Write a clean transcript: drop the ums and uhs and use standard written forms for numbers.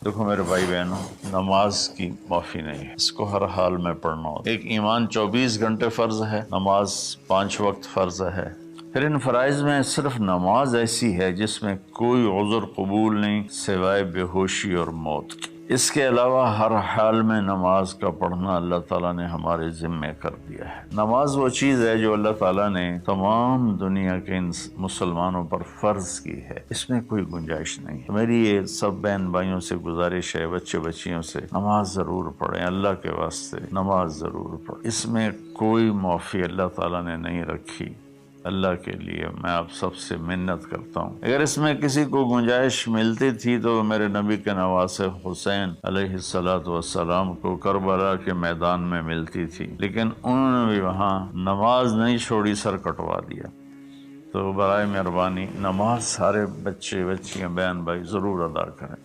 देखो मेरे भाई बहनों, नमाज की माफी नहीं है, इसको हर हाल में पढ़ना होता है। एक ईमान 24 घंटे फर्ज है, नमाज 5 वक्त फर्ज है। फिर इन फराइज में सिर्फ नमाज ऐसी है जिसमें कोई उज़्र कबूल नहीं सिवाय बेहोशी और मौत की। इसके अलावा हर हाल में नमाज का पढ़ना अल्लाह ताला ने हमारे जिम्मे कर दिया है। नमाज वो चीज़ है जो अल्लाह ताला ने तमाम दुनिया के मुसलमानों पर फर्ज की है, इसमें कोई गुंजाइश नहीं है। तो मेरी ये सब बहन भाइयों से गुजारिश है, बच्चे बच्चियों से, नमाज ज़रूर पढ़ें, अल्लाह के वास्ते नमाज ज़रूर पढ़ें। इसमें कोई माफ़ी अल्लाह ताला ने नहीं रखी। अल्लाह के लिए मैं आप सबसे मिन्नत करता हूँ, अगर इसमें किसी को गुंजाइश मिलती थी तो मेरे नबी के नवासे हुसैन अलैहिस्सलातु वस्सलाम को करबला के मैदान में मिलती थी, लेकिन उन्होंने भी वहाँ नमाज नहीं छोड़ी, सर कटवा दिया। तो बराए मेहरबानी नमाज सारे बच्चे बच्चियाँ बहन भाई ज़रूर अदा करें।